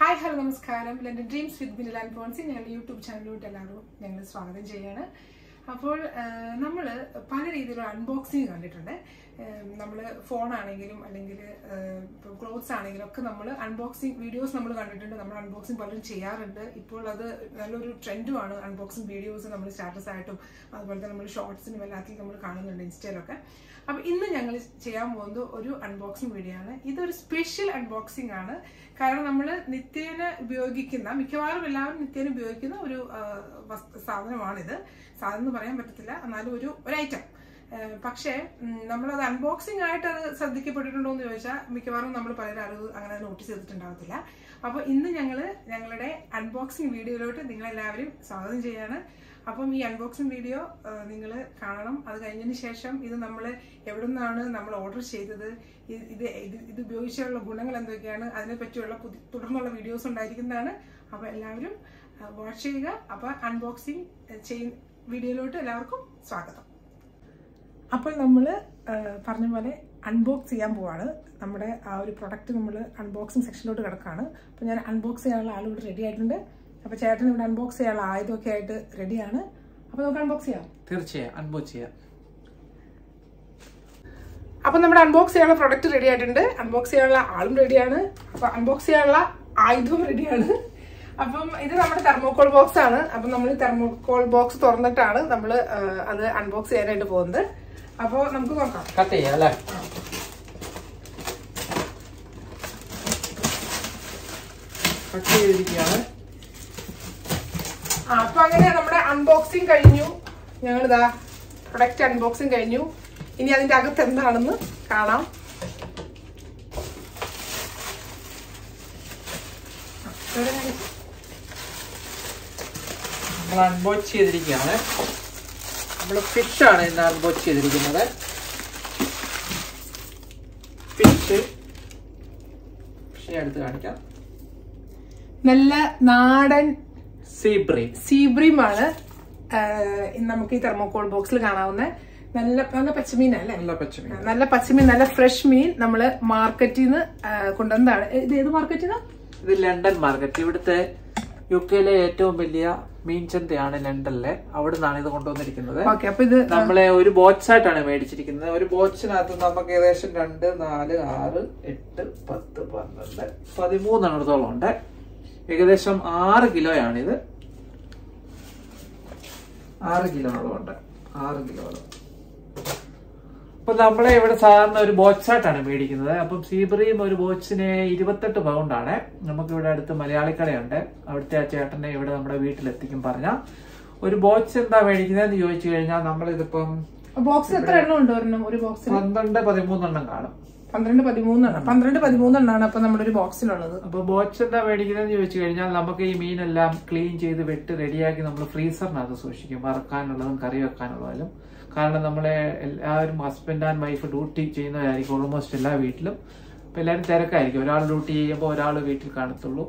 Hi, hello, namaskaram. Londondreamswithbinil&poncy YouTube channel swagatham cheyana. അപ്പോൾ നമ്മൾ പല രീതിയിലുള്ള അൺബോക്സിംഗ് കണ്ടിട്ടുണ്ട്. നമ്മൾ ഫോൺ ആണെങ്കിലും അല്ലെങ്കിൽ ക്ലോത്ത്സ് ആണെങ്കിലും ഒക്കെ നമ്മൾ അൺബോക്സിംഗ് വീഡിയോസ് നമ്മൾ കണ്ടിട്ടുണ്ട്. നമ്മൾ അൺബോക്സിംഗ് പലരും ചെയ്യാറുണ്ട്. ഇപ്പോൾ അത് നല്ലൊരു ട്രെൻഡുമാണ്. അൺബോക്സിംഗ് വീഡിയോസ് നമ്മൾ സ്റ്റാറ്റസ് ആയിട്ടും അതുപോലെ തന്നെ നമ്മൾ ഷോർട്സിനും എല്ലാത്തിലും നമ്മൾ കാണുന്നുണ്ട് ഇൻസ്റ്റയിലൊക്കെ. അപ്പോൾ ഇന്ന് ഞങ്ങൾ ചെയ്യാൻ പോകുന്നത് ഒരു അൺബോക്സിംഗ് വീഡിയോ ആണ്. ഇതൊരു സ്പെഷ്യൽ അൺബോക്സിംഗ് ആണ്. കാരണം നമ്മൾ നിത്യേന ഉപയോഗിക്കുന്ന മിക്കവാറും എല്ലാവരും നിത്യേന ഉപയോഗിക്കുന്ന ഒരു സാധനമാണിത്. സാധനം എന്ന് പറയാൻ പറ്റത്തില്ല, എന്നാലും ഒരു ഐറ്റം. പക്ഷേ നമ്മളത് അൺബോക്സിംഗ് ആയിട്ട് അത് ശ്രദ്ധിക്കപ്പെട്ടിട്ടുണ്ടോ എന്ന് ചോദിച്ചാൽ മിക്കവാറും നമ്മൾ പലരും അത് അങ്ങനെ നോട്ടീസ് ചെയ്തിട്ടുണ്ടാവത്തില്ല. അപ്പോൾ ഇന്ന് ഞങ്ങളുടെ അൺബോക്സിംഗ് വീഡിയോയിലോട്ട് നിങ്ങളെല്ലാവരും സ്വാഗതം ചെയ്യാണ്. അപ്പം ഈ അൺബോക്സിംഗ് വീഡിയോ നിങ്ങൾ കാണണം. അത് കഴിഞ്ഞതിന് ശേഷം ഇത് നമ്മൾ എവിടെ നിന്നാണ് നമ്മൾ ഓർഡർ ചെയ്തത്, ഇത് ഉപയോഗിച്ചുള്ള ഗുണങ്ങൾ എന്തൊക്കെയാണ്, അതിനെപ്പറ്റിയുള്ള തുടർന്നുള്ള വീഡിയോസ് ഉണ്ടായിരിക്കുന്നതാണ്. അപ്പോൾ എല്ലാവരും വാച്ച് ചെയ്യുക. അപ്പോൾ അൺബോക്സിംഗ് വീഡിയോയിലോട്ട് എല്ലാവർക്കും സ്വാഗതം. അപ്പോൾ നമ്മൾ പറഞ്ഞ പോലെ അൺബോക്സ് ചെയ്യാൻ പോവാണ്. നമ്മുടെ ആ ഒരു പ്രൊഡക്റ്റ് നമ്മൾ അൺബോക്സിംഗ് സെക്ഷനിലോട്ട് കിടക്കുകയാണ്. അപ്പോൾ ഞാൻ അൺബോക്സ് ചെയ്യാനുള്ള ആളിവിടെ റെഡി ആയിട്ടുണ്ട്. അപ്പോൾ ചേട്ടൻ ഇവിടെ അൺബോക്സ് ചെയ്യാനുള്ള ആയുധമൊക്കെ ആയിട്ട് റെഡിയാണ്. അപ്പോൾ നമുക്ക് അൺബോക്സ് ചെയ്യാം. തീർച്ചയായും അൺബോക്സ് ചെയ്യാം. അപ്പോൾ നമ്മുടെ അൺബോക്സ് ചെയ്യാനുള്ള പ്രൊഡക്റ്റ് റെഡി ആയിട്ടുണ്ട്. അൺബോക്സ് ചെയ്യാനുള്ള ആളും റെഡിയാണ്. അപ്പോൾ അൺബോക്സ് ചെയ്യാനുള്ള ആയുധവും റെഡിയാണ്. അപ്പം ഇത് നമ്മുടെ തെർമോകോൾ ബോക്സ് ആണ്. അപ്പം നമ്മൾ തെർമോകോൾ ബോക്സ് തുറന്നിട്ടാണ് നമ്മൾ അത് അൺബോക്സ് ചെയ്യാനായിട്ട് പോകുന്നത്. അപ്പോൾ നമുക്ക് നോക്കാം. കട്ട് ചെയ്യാം അല്ലേ? കട്ട് ചെയ്തിരിക്കുകയാണ്. അപ്പൊ അങ്ങനെ നമ്മുടെ അൺബോക്സിങ് കഴിഞ്ഞു. ഞങ്ങളിതാ പ്രൊഡക്റ്റ് അൺബോക്സിങ് കഴിഞ്ഞു. ഇനി അതിന്റെ അകത്ത് എന്താണെന്ന് കാണാം. നമ്മൾ അൺബോക്സ് ചെയ്തിരിക്കുകയാണ്. നമ്മൾ ഫിഷാണ് ഇന്ന് അൺബോക്സ് ചെയ്തിരിക്കുന്നത്. ഫിഷ് എടുത്ത് കാണിക്കാം. നല്ല നാടൻ സീബ്രീമാണ് നമുക്ക് ഈ തെർമോകോൾ ബോക്സിൽ കാണാവുന്ന. നല്ല പച്ചമീൻ അല്ലേ? നല്ല പച്ചമീൻ, നല്ല ഫ്രഷ് മീൻ നമ്മള് മാർക്കറ്റിൽ നിന്ന് കൊണ്ടുവന്നതാണ്. ഇത് ഏത് മാർക്കറ്റിൽ നിന്ന്? ഇത് ലണ്ടൻ മാർക്കറ്റ്. ഇവിടുത്തെ യുകെയിലെ ഏറ്റവും വലിയ മീൻ ചന്തയാണ് ലണ്ടനിലെ. അവിടെ നിന്നാണ് ഇത് കൊണ്ടുവന്നിരിക്കുന്നത്. അപ്പൊ ഇത് നമ്മളെ ഒരു ബോക്സ് ആയിട്ടാണ് മേടിച്ചിരിക്കുന്നത്. ഒരു ബോക്സിനകത്ത് നമുക്ക് ഏകദേശം 2, 4, 6, 8, 10, 12, 13 എണ്ണത്തോളം ഉണ്ട്. ഏകദേശം 6 കിലോയാണിത്. 6 കിലോയോളമുണ്ട്. 6 കിലോയോളം. അപ്പൊ നമ്മളെ ഇവിടെ സാധാരണ ഒരു ബോക്സ് ആയിട്ടാണ് മേടിക്കുന്നത്. അപ്പം സീബ്രീം ഒരു ബോക്സിന് 28 പൗണ്ടാണ്. നമുക്ക് ഇവിടെ അടുത്ത് മലയാളിക്കടയുണ്ട്. അവിടുത്തെ ആ ചേട്ടനെ ഇവിടെ നമ്മുടെ വീട്ടിലെത്തിക്കും. പറഞ്ഞാൽ ഒരു ബോക്സ് എന്താ മേടിക്കുന്നതെന്ന് ചോദിച്ചു കഴിഞ്ഞാൽ നമ്മളിതിപ്പം ബോക്സ് എത്ര എണ്ണം ഉണ്ട്? ഒരു ബോക്സ് 12-13 എണ്ണം കാണും. 12-13 എണ്ണമാണ് അപ്പൊ നമ്മുടെ ഒരു ബോക്സിലുള്ളത്. അപ്പൊ ബോക്സ് എന്താ മേടിക്കുന്നതെന്ന് ചോദിച്ചു കഴിഞ്ഞാൽ നമുക്ക് ഈ മീനെല്ലാം ക്ലീൻ ചെയ്ത് വെട്ട് റെഡിയാക്കി നമ്മൾ ഫ്രീസറിനകത്ത് സൂക്ഷിക്കും. വറക്കാനുള്ളതും കറി വെക്കാനുള്ളതും. കാരണം നമ്മളെ എല്ലാവരും ഹസ്ബൻഡ് ആൻഡ് വൈഫ് ഡ്യൂട്ടി ചെയ്യുന്നതായിരിക്കും ഓൾമോസ്റ്റ് എല്ലാ വീട്ടിലും. അപ്പൊ എല്ലാവരും തിരക്കായിരിക്കും. ഒരാൾ ഡ്യൂട്ടി ചെയ്യുമ്പോൾ ഒരാൾ വീട്ടിൽ കാണത്തുള്ളൂ.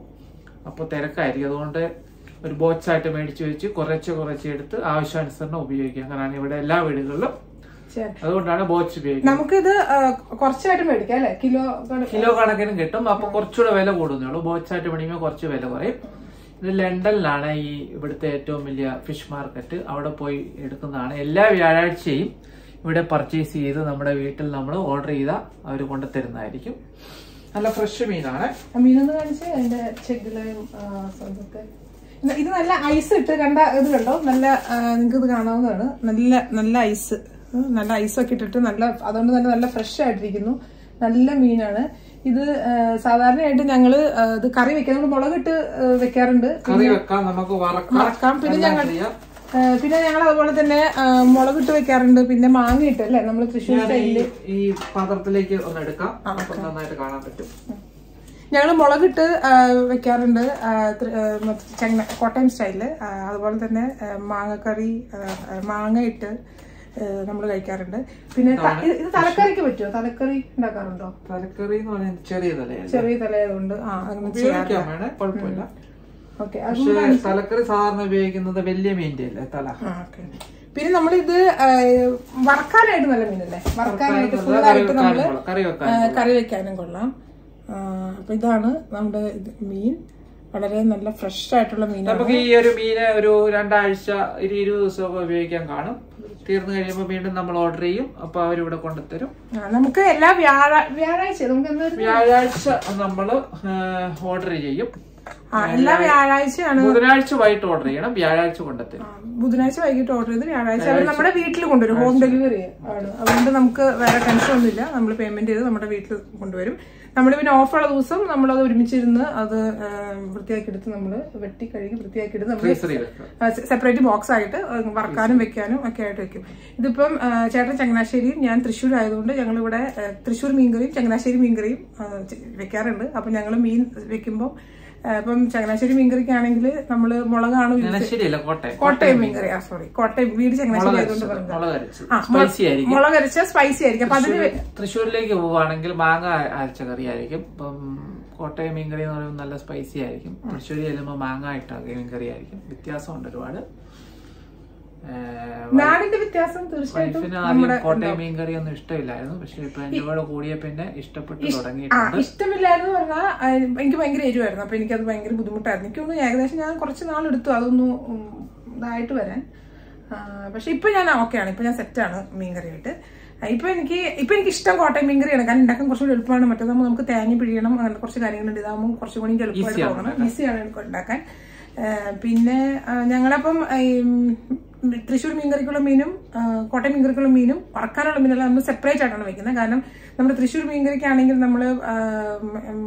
അപ്പോൾ തിരക്കായിരിക്കും. അതുകൊണ്ട് ഒരു ബോക്സ് ആയിട്ട് മേടിച്ചു വെച്ച് കുറച്ച് എടുത്ത് ആവശ്യാനുസരണം ഉപയോഗിക്കാം. കാരണം ഇവിടെ എല്ലാ വീടുകളിലും അതുകൊണ്ടാണ് ബോക്സ് ഉപയോഗിക്കുന്നത്. നമുക്കിത് കുറച്ചായിട്ട് മേടിക്കാം അല്ലെ? കിലോ കണക്കിനും കിട്ടും. അപ്പൊ കുറച്ചുകൂടെ വില കൂടുന്നേ ഉള്ളൂ. ബോക്സ് ആയിട്ട് മേടിക്കുമ്പോൾ കുറച്ച് വില കുറയും. ഇത് ലണ്ടനിലാണ് ഈ ഇവിടുത്തെ ഏറ്റവും വലിയ ഫിഷ് മാർക്കറ്റ്. അവിടെ പോയി എടുക്കുന്നതാണ്. എല്ലാ വ്യാഴാഴ്ചയും ഇവിടെ പർച്ചേസ് ചെയ്ത് നമ്മുടെ വീട്ടിൽ നമ്മൾ ഓർഡർ ചെയ്താൽ അവർ കൊണ്ടുതരുന്നതായിരിക്കും. നല്ല ഫ്രഷ് മീനാണ്. മീനെന്ന് കാണിച്ച് അതിന്റെ ചെകിലയും ഇത് നല്ല ഐസ് ഇട്ട് കണ്ട ഇത് കണ്ടോ? നല്ല നിങ്ങൾക്ക് ഇത് കാണാവുന്നതാണ്. നല്ല ഐസ്, നല്ല ഐസൊക്കെ ഇട്ടിട്ട് അതുകൊണ്ട് തന്നെ നല്ല ഫ്രഷ് ആയിട്ടിരിക്കുന്നു. നല്ല മീനാണ് ഇത്. സാധാരണയായിട്ട് ഞങ്ങള് ഇത് കറി വെക്കാം. നമ്മൾ മുളകിട്ട് വെക്കാറുണ്ട്. നമുക്ക് വറക്കാം. പിന്നെ ഞങ്ങൾ അതുപോലെ തന്നെ മുളകിട്ട് വെക്കാറുണ്ട്. പിന്നെ മാങ്ങയിട്ട് അല്ലെ? നമ്മൾ തൃശ്ശൂർ സ്റ്റൈലില് ഈ പാത്രത്തിലേക്ക് ഒന്ന് എടുക്കാം. നന്നായിട്ട് കാണാൻ പറ്റും. ഞങ്ങള് മുളകിട്ട് വെക്കാറുണ്ട് കോട്ടയം സ്റ്റൈലില്. അതുപോലെ തന്നെ മാങ്ങക്കറി, മാങ്ങയിട്ട് നമ്മൾ കഴിക്കാറുണ്ട്. പിന്നെ ഇത് തലക്കറിക്ക് പറ്റുമോ? തലക്കറി ഉണ്ടാക്കാറുണ്ടോ? തലക്കറി എന്ന് പറഞ്ഞാൽ ചെറിയ തലയായതുകൊണ്ട് കുഴപ്പമില്ല. തലക്കറി സാധാരണ ഉപയോഗിക്കുന്നത് വലിയ മീൻ്റെ അല്ലേ തല. പിന്നെ നമ്മളിത് വറക്കാനായിട്ട് നല്ല മീനല്ലേ? വറക്കാനായിട്ട് ഫുള്ളായിട്ട് നമ്മള് കറി വെക്കാനും കൊള്ളാം. അപ്പൊ ഇതാണ് നമ്മുടെ മീൻ. വളരെ നല്ല ഫ്രഷ് ആയിട്ടുള്ള മീനാണ്. നമുക്ക് ഈ ഒരു മീന് ഒരു 2 ആഴ്ച 20 ദിവസമൊക്കെ ഉപയോഗിക്കാൻ കാണും. തീർന്നു കഴിയുമ്പോൾ വീണ്ടും നമ്മൾ ഓർഡർ ചെയ്യും. അപ്പൊ അവരിവിടെ കൊണ്ടുതരും. നമുക്ക് എല്ലാ വ്യാഴാഴ്ച നമ്മള് ഓർഡർ ചെയ്യും. എല്ലാ വ്യാഴാഴ്ചയാണ്. ബുധനാഴ്ച വൈകിട്ട് ഓർഡർ ചെയ്യണം, വ്യാഴാഴ്ച കൊണ്ടുതരും. ബുധനാഴ്ച വൈകിട്ട് ഓർഡർ ചെയ്ത് വ്യാഴാഴ്ച അവർ നമ്മുടെ വീട്ടിൽ കൊണ്ടുവരും. ഹോം ഡെലിവറി ആണ്. അതുകൊണ്ട് നമുക്ക് വേറെ ടെൻഷൻ ഒന്നുമില്ല. നമ്മൾ പേയ്മെന്റ് ചെയ്ത് നമ്മുടെ വീട്ടിൽ കൊണ്ടുവരും. നമ്മൾ പിന്നെ ഓഫുള്ള ദിവസം നമ്മളത് ഒരുമിച്ചിരുന്ന് അത് വൃത്തിയാക്കി എടുത്ത് നമ്മൾ വെട്ടി കഴുകി വൃത്തിയാക്കി എടുത്ത് നമ്മൾ സെപ്പറേറ്റ് ബോക്സ് ആയിട്ട് വറക്കാനും വെക്കാനും ഒക്കെ ആയിട്ട് വെക്കും. ഇതിപ്പം ചേട്ടൻ ചങ്ങനാശ്ശേരിയും ഞാൻ തൃശ്ശൂർ ആയതുകൊണ്ട് ഞങ്ങളിവിടെ തൃശ്ശൂർ മീൻകറിയും ചങ്ങനാശ്ശേരി മീൻകറിയും വെക്കാറുണ്ട്. അപ്പൊ ഞങ്ങൾ മീൻ വെക്കുമ്പോൾ ഇപ്പം ചങ്ങനാശ്ശേരി മീൻകറിക്കാണെങ്കിൽ നമ്മള് മുളകാണ് കോട്ടയം മീൻകറി കോട്ടയം വീട് ചങ്ങനാശ്ശേരി ആയതുകൊണ്ട് മുളക് അരച്ച സ്പൈസി ആയിരിക്കും. അപ്പൊ അതിന് തൃശ്ശൂരിലേക്ക് പോവുകയാണെങ്കിൽ മാങ്ങ അരച്ച കറി ആയിരിക്കും. ഇപ്പം കോട്ടയം മീൻകറി എന്ന് പറയുമ്പോൾ നല്ല സ്പൈസി ആയിരിക്കും. തൃശ്ശൂരിൽ ചെല്ലുമ്പോൾ മാങ്ങ ഇട്ട മീൻകറി ആയിരിക്കും. വ്യത്യാസമുണ്ട് ഒരുപാട്. നാടിന്റെ വ്യത്യാസം തീർച്ചയായിട്ടും. കോട്ടയം മീൻകറി ഒന്നും ഇഷ്ടമില്ലായിരുന്നു. പക്ഷെ ഇപ്പൊ എന്റെ കൂടെ കൂടിയ പിന്നെ ഇഷ്ടപ്പെട്ടു തുടങ്ങിയിട്ടുണ്ട്. ഇഷ്ടമില്ലായിരുന്നു പറഞ്ഞാൽ എനിക്ക് ഭയങ്കര എരിവായിരുന്നു. അപ്പൊ എനിക്കത് ഭയങ്കര ബുദ്ധിമുട്ടായിരുന്നു. എനിക്കൊന്ന് ഏകദേശം ഞാൻ കുറച്ച് നാളെടുത്തു അതൊന്ന് ഇതായിട്ട് വരാൻ. പക്ഷെ ഇപ്പൊ ഞാൻ ഓക്കെയാണ്. ഇപ്പൊ ഞാൻ സെറ്റാണ് മീൻകറിയായിട്ട്. ഇപ്പൊ എനിക്ക് ഇഷ്ടം കോട്ടയം മീൻകറിയാണ്. കാരണം ഉണ്ടാക്കാൻ കുറച്ചുകൂടി എളുപ്പമാണ്. മറ്റേതാകുമ്പോൾ നമുക്ക് തേങ്ങ പിഴിയണം, അങ്ങനെ കുറച്ച് കാര്യങ്ങളുണ്ട്. ഇതാകുമ്പോൾ കുറച്ചും കൂടി എളുപ്പമായിട്ട് പോകണം. ഈസിയാണ് എനിക്ക് ഉണ്ടാക്കാൻ. പിന്നെ ഞങ്ങളപ്പം തൃശ്ശൂർ മീൻകറിക്കുള്ള മീനും കോട്ടയം മീൻകറിക്കുള്ള മീനും വറക്കാനുള്ള മീനെല്ലാം നമ്മൾ സെപ്പറേറ്റ് ആയിട്ടാണ് വെക്കുന്നത്. കാരണം നമ്മുടെ തൃശ്ശൂർ മീൻകറിക്കാണെങ്കിൽ നമ്മൾ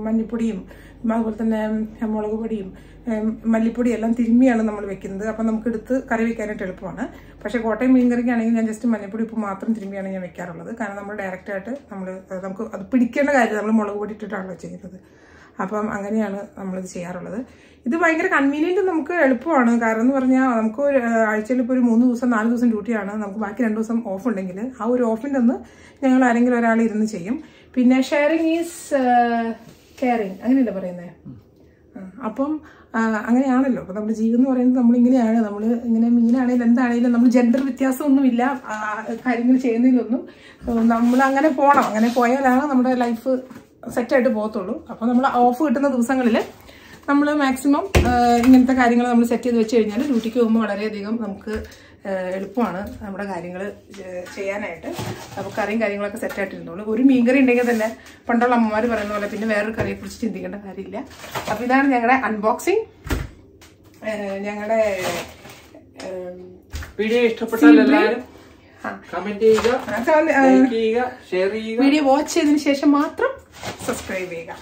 മഞ്ഞപ്പൊടിയും അതുപോലെ തന്നെ മുളക് പൊടിയും മല്ലിപ്പൊടിയും എല്ലാം തിരുമ്മിയാണ് നമ്മൾ വെക്കുന്നത്. അപ്പം നമുക്ക് എടുത്ത് കറി വെക്കാനായിട്ട് എളുപ്പമാണ്. പക്ഷേ കോട്ടയം മീൻകറിക്കാണെങ്കിൽ ഞാൻ ജസ്റ്റ് മഞ്ഞപ്പൊടി ഉപ്പ് മാത്രം തിരുമ്മിയാണ് ഞാൻ വെക്കാറുള്ളത്. കാരണം നമ്മൾ ഡയറക്റ്റായിട്ട് നമുക്ക് അത് പിടിക്കേണ്ട കാര്യം നമ്മൾ മുളക് പൊടി ഇട്ടിട്ടാണല്ലോ ചെയ്യുന്നത്. അപ്പം അങ്ങനെയാണ് നമ്മളിത് ചെയ്യാറുള്ളത്. ഇത് ഭയങ്കര കൺവീനിയന്റ്, നമുക്ക് എളുപ്പമാണ്. കാരണം എന്ന് പറഞ്ഞാൽ നമുക്ക് ആഴ്ചയിൽ ഇപ്പോൾ ഒരു 3 ദിവസം 4 ദിവസം ഡ്യൂട്ടിയാണ്. നമുക്ക് ബാക്കി 2 ദിവസം ഓഫ് ഉണ്ടെങ്കിൽ ആ ഒരു ഓഫിൻ്റെ ഒന്ന് ഞങ്ങൾ ആരെങ്കിലും ഒരാൾ ഇരുന്ന് ചെയ്യും. പിന്നെ ഷെയറിങ് ഈസ് കെയറിങ്, അങ്ങനെയല്ലേ പറയുന്നത്? അപ്പം അങ്ങനെയാണല്ലോ. അപ്പം നമ്മുടെ ജീവിതം എന്ന് പറയുന്നത് നമ്മളിങ്ങനെയാണ്. നമ്മൾ ഇങ്ങനെ മീനാണെങ്കിലും എന്താണെങ്കിലും നമ്മൾ ജെൻഡർ വ്യത്യാസമൊന്നുമില്ല കാര്യങ്ങൾ ചെയ്യുന്നതിലൊന്നും. നമ്മൾ അങ്ങനെ പോകണം. അങ്ങനെ പോയാലാണ് നമ്മുടെ ലൈഫ് സെറ്റായിട്ട് പോകത്തുള്ളൂ. അപ്പം നമ്മൾ ഓഫ് കിട്ടുന്ന ദിവസങ്ങളിൽ നമ്മൾ മാക്സിമം ഇങ്ങനത്തെ കാര്യങ്ങൾ നമ്മൾ സെറ്റ് ചെയ്ത് വെച്ച് കഴിഞ്ഞാൽ ഡ്യൂട്ടിക്ക് പോകുമ്പോൾ വളരെയധികം നമുക്ക് എളുപ്പമാണ് നമ്മുടെ കാര്യങ്ങൾ ചെയ്യാനായിട്ട്. അപ്പോൾ കറിയും കാര്യങ്ങളൊക്കെ സെറ്റായിട്ടിരുന്നോളൂ. ഒരു മീൻകറി ഉണ്ടെങ്കിൽ തന്നെ പണ്ടുള്ള അമ്മമാർ പറയുന്ന പോലെ പിന്നെ വേറൊരു കറിയെ കുറിച്ച് ചിന്തിക്കേണ്ട കാര്യമില്ല. അപ്പോൾ ഇതാണ് ഞങ്ങളുടെ അൺബോക്സിങ്. ഞങ്ങളുടെ വീഡിയോ ഇഷ്ടപ്പെട്ടാൽ എല്ലാവരും കമന്റ് ചെയ്യുക, ലൈക്ക് ചെയ്യുക, ഷെയർ ചെയ്യുക. വീഡിയോ വാച്ച് ചെയ്തതിന് ശേഷം മാത്രം സബ്സ്ക്രൈബ് ചെയ്യുക.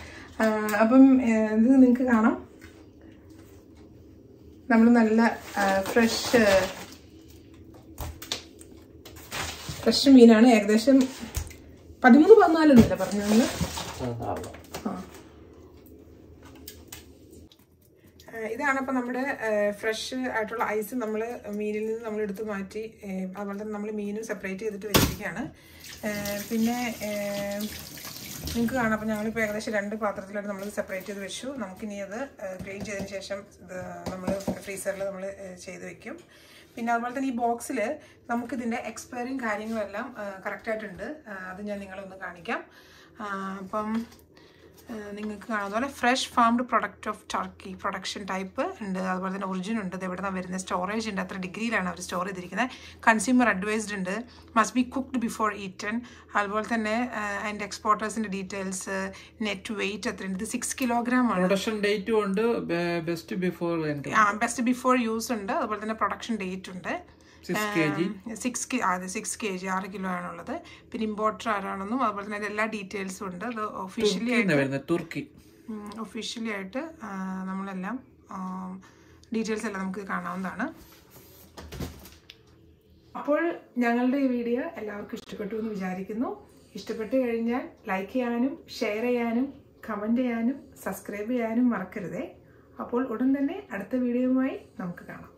അപ്പം ഇത് നിങ്ങൾക്ക് കാണാം. നമ്മൾ നല്ല ഫ്രഷ് മീനാണ്. ഏകദേശം 13-14 പറഞ്ഞത്. ഇതാണ് അപ്പം നമ്മുടെ ഫ്രഷ് ആയിട്ടുള്ള ഐസ് നമ്മൾ മീനിൽ നിന്ന് നമ്മൾ എടുത്ത് മാറ്റി. അതുപോലെ തന്നെ നമ്മൾ മീനും സെപ്പറേറ്റ് ചെയ്തിട്ട് വെച്ചിരിക്കുകയാണ്. പിന്നെ നിങ്ങൾക്ക് കാണാം. അപ്പം ഞങ്ങളിപ്പോൾ ഏകദേശം 2 പാത്രത്തിലായിട്ട് നമ്മൾ സെപ്പറേറ്റ് ചെയ്ത് വെച്ചു. നമുക്കിനി അത് ക്ലീൻ ചെയ്തതിന് ശേഷം ഇത് നമ്മൾ ഫ്രീസറിൽ നമ്മൾ ചെയ്ത് വെക്കും. പിന്നെ അതുപോലെ തന്നെ ഈ ബോക്സിൽ നമുക്കിതിൻ്റെ എക്സ്പയറിങ് കാര്യങ്ങളെല്ലാം കറക്റ്റായിട്ടുണ്ട്. അത് ഞാൻ നിങ്ങളൊന്ന് കാണിക്കാം. അപ്പം നിങ്ങൾക്ക് കാണാം. അതുപോലെ fresh farmed product of Turkey production type ഉണ്ട്. അതുപോലെ തന്നെ ഒറിജിൻ ഉണ്ട്. ഇത് എവിടെ നിന്നാണ് വരുന്നത്, സ്റ്റോറേജ് ഉണ്ട്, അത്ര ഡിഗ്രിയിലാണ് അവർ സ്റ്റോർ ചെയ്തിരിക്കുന്നത്. കൺസ്യൂമർ അഡ്വൈസ്ഡ് ഉണ്ട്. Must be cooked before eaten. അതുപോലെ തന്നെ അതിൻ്റെ എക്സ്പോർട്ടേഴ്സിൻ്റെ ഡീറ്റെയിൽസ്, നെറ്റ് വെയിറ്റ് എത്രയുണ്ട്. ഇത് 6 kilogram ആണ്. പ്രൊഡക്ഷൻ ഡേറ്റും ഉണ്ട്. ബെസ്റ്റ് ബിഫോർ യൂസ് ഉണ്ട്. അതുപോലെ തന്നെ പ്രൊഡക്ഷൻ ഡേറ്റ് ഉണ്ട്. 6 kg 6 കിലോ ആണുള്ളത്. പിന്നെ ഇമ്പോർട്ടർ ആരാണെന്നും അതുപോലെ തന്നെ എല്ലാ ഡീറ്റെയിൽസും ഉണ്ട്. അത് ഒഫീഷ്യലി ആയിട്ട് നമ്മളെല്ലാം ഡീറ്റെയിൽസ് എല്ലാം നമുക്ക് കാണാവുന്നതാണ്. അപ്പോൾ ഞങ്ങളുടെ ഈ വീഡിയോ എല്ലാവർക്കും ഇഷ്ടപ്പെട്ടു എന്ന് വിചാരിക്കുന്നു. ഇഷ്ടപ്പെട്ടു കഴിഞ്ഞാൽ ലൈക്ക് ചെയ്യാനും ഷെയർ ചെയ്യാനും കമൻറ്റ് ചെയ്യാനും സബ്സ്ക്രൈബ് ചെയ്യാനും മറക്കരുതേ. അപ്പോൾ ഉടൻ തന്നെ അടുത്ത വീഡിയോയുമായി നമുക്ക് കാണാം.